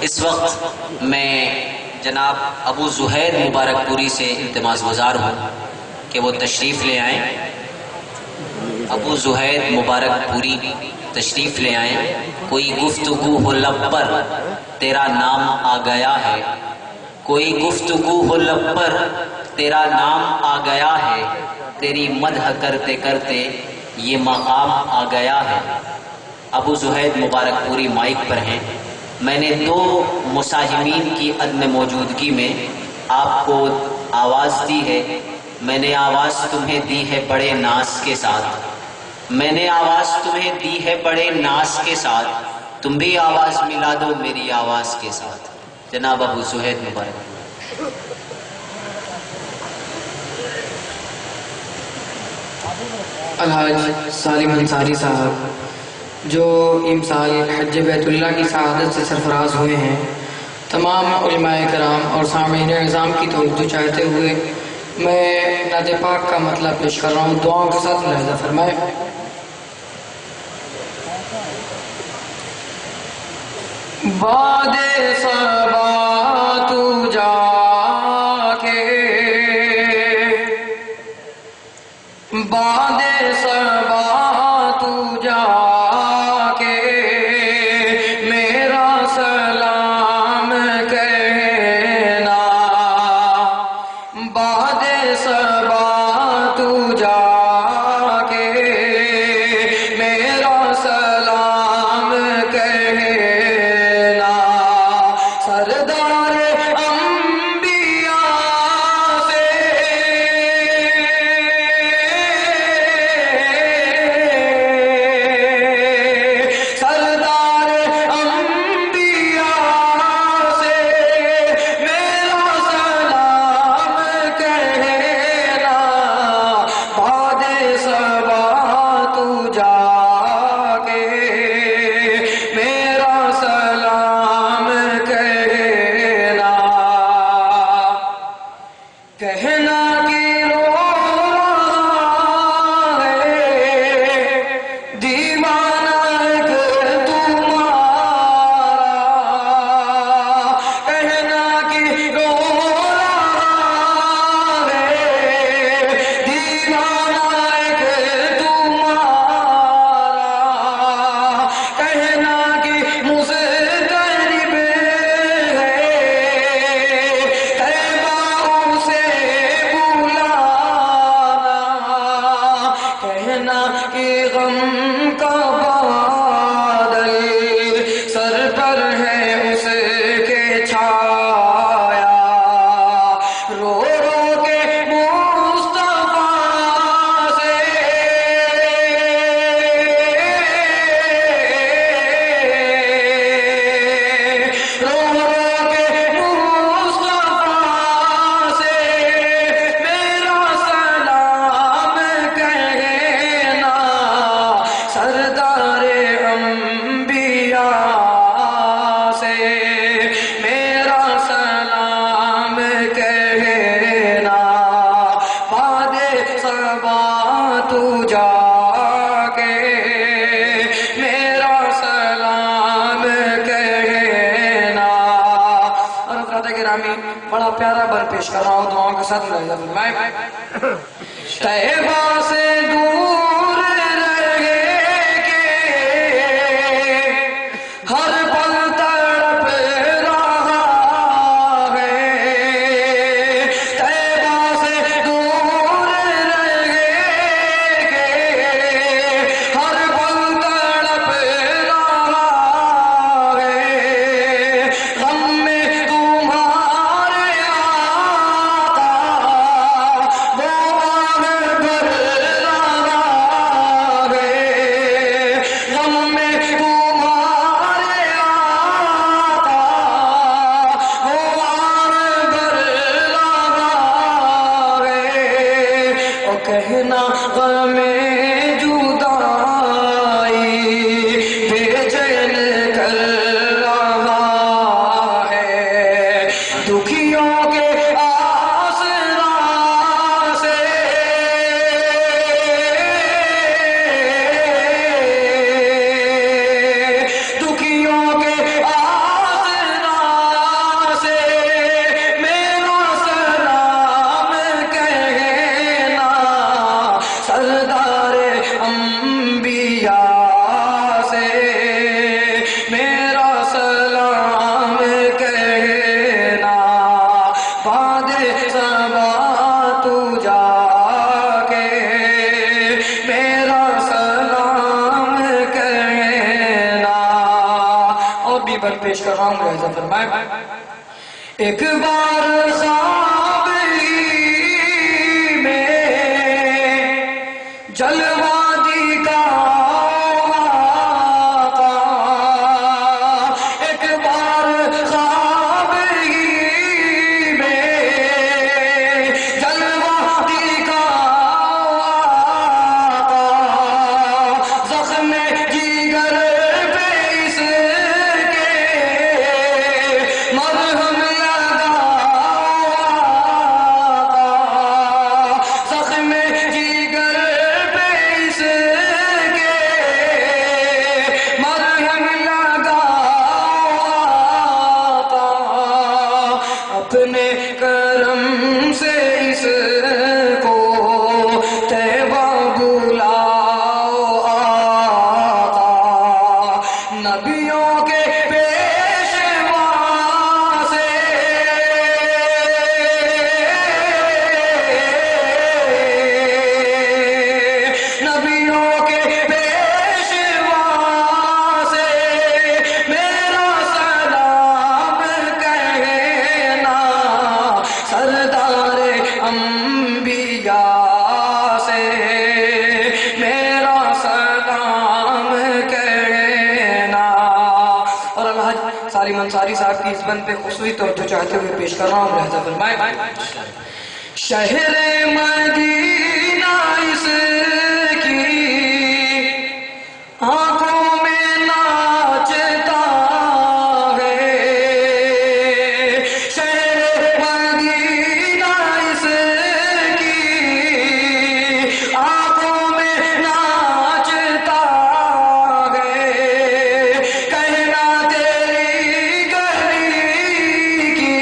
اس وقت میں جناب ابو زہید مبارک پوری سے التماس گزار ہوں کہ وہ تشریف لے آئیں۔ ابو زہید مبارک پوری تشریف لے آئیں۔ کوئی گفتگو ہو لب پر تیرا نام آ گیا ہے، کوئی گفتگو ہو لب پر تیرا نام آ گیا ہے، تیری مدح کرتے کرتے یہ مقام آ گیا ہے۔ ابو زہید مبارک پوری مائک پر ہیں۔ میں نے 2 مساہمین کی عدم موجودگی میں آپ کو آواز دی ہے۔ میں نے آواز تمہیں دی ہے بڑے ناز کے ساتھ، میں نے آواز تمہیں دی ہے بڑے ناز کے ساتھ، تم بھی آواز ملا دو میری آواز کے ساتھ۔ جناب ابو زہید مبارک۔ الحاج سالم انصاری صاحب جو امسال حج بیت اللہ کی سعادت سے سرفراز ہوئے ہیں، تمام علماء کرام اور سامعین نظام کی توجہ چاہتے ہوئے میں نعت پاک کا مطلب پیش کر رہا ہوں۔ دعاؤں کے ساتھ ملاحظہ فرمائیں۔ باد صبا تو جا کے، باد صبا تو جا کے میرا سلام کہنا، باد صبا تو جا کے میرا سلام کہنا، سردار انبیاء سے سردار انبیاء سے میرا سلام کہنا، باد صبا تو جا کے میرا سلام کہنا، کہنا کہ رو رہا ہے دیوانہ ایک تمہارا، کہنا کہ رو رہا ہے دیوانہ ایک تمہارا، کہنا کہ مضطرب ہے تیبہ سے بلانا، کہنا کہ غم کا بادل سر پر ہے اس کے چھایا، رو رو کے مصطفیٰ سے رو رو کے مصطفیٰ سے میرا سلام کہنا، سردار انبیاء سے میرا سلام کہنا، باد صبا تو جا کے میرا سلام کہنا۔ اور حضرات گرامی بڑا پیارا بر پیش کر رہا ہوں، دعاؤں کے ساتھ ملاحظہ فرمائیں۔ طیبہ سے دور رہے کے ہر پل تڑپ رہا ہے، طیبہ سے دور رہے کے ہر پل تڑپ رہا ہے، غم میں تمہارے آقا وہ آہ بھر رہا ہے، غم میں تمہارے آقا وہ آہ بھر رہا ہے، اور کہنا غم جدائی بے چین کر رہا ہے، دکھیوں کے آسرا سے دکھیوں کے آسرا آخری بار پیش کر رہا ہوں، ملاحظہ فرمائیں۔ ایک بار خواب ہی میں جلوہ دکھا آقا، ایک بار خواب ہی میں جلوہ دکھا آقا، زخم جگر پہ اس کے مرہم لگا آقا، زخم جگر پہ اس کے مرہم لگا آقا، اپنے کرم سے اس کو طیبہ بلاؤ آقا، نبیوں کے پیشوا سے نبیوں کے پیشوا سے میرا سلام کہنا، سردار انبیاء سے میرا سلام کہنا۔ اور الحاج سالم انصاری صاحب کی اس بند پہ خصوصی توجہ چاہتے ہوئے پیش کر رہا ہوں، لہذا فرمائیں۔ شہر مدینہ اس کی آنکھوں میں ناچتا ہے، شہر مدینہ اس کی آنکھوں میں ناچتا ہے، کہنا تیری گلی کی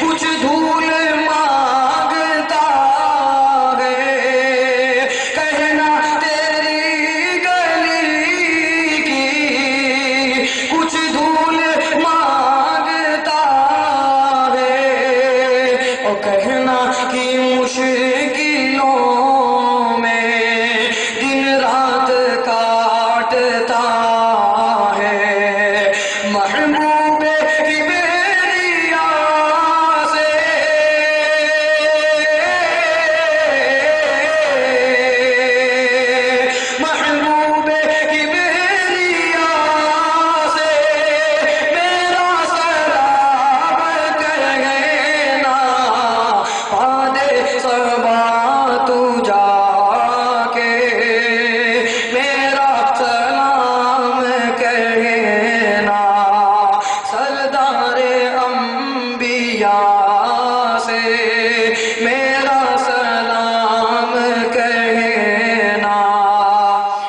کچھ دھول مانگتا ہے، کہنا تیری گلی کی کچھ دھول مانگتا ہے، اور کہنا کہ مشکلوں میں دن رات کاٹتا ہے، محبوب کبریا سے محبوب کبریا سے میرا سلام کہنا، پادے صبا تو جا کے میرا سلام کہنا، سردار انبیاء سے میرا سلام کہنا۔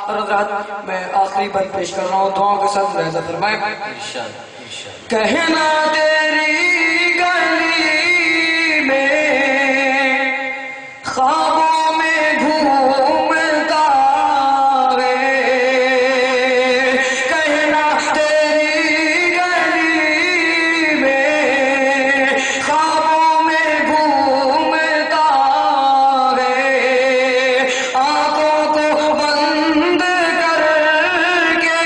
اور حضرات میں آخری بند پیش کر رہا ہوں، دعاؤں کے ساتھ لہذا فرمائیں۔ ارشاد ارشاد کہنا تیری گلی میں خوابوں میں گھومتا ہے، کہنا تیری گلی میں خوابوں میں گھومتا ہے، آنکھوں کو بند کر کے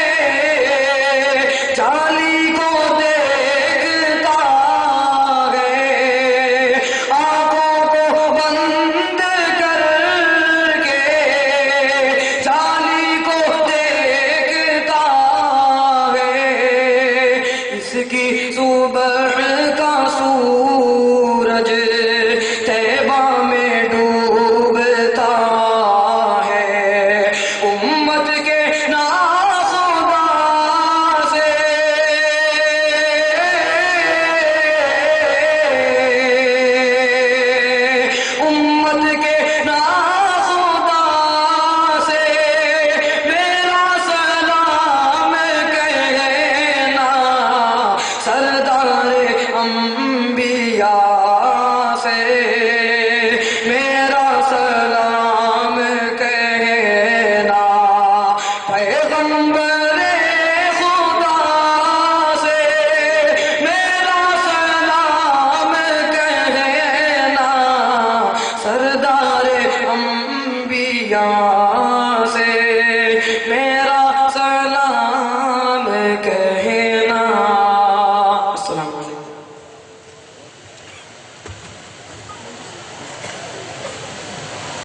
جالی کو دیکھتا ہے، آنکھوں کو بند کر کے جالی کو دیکھتا ہے، اس کی صبح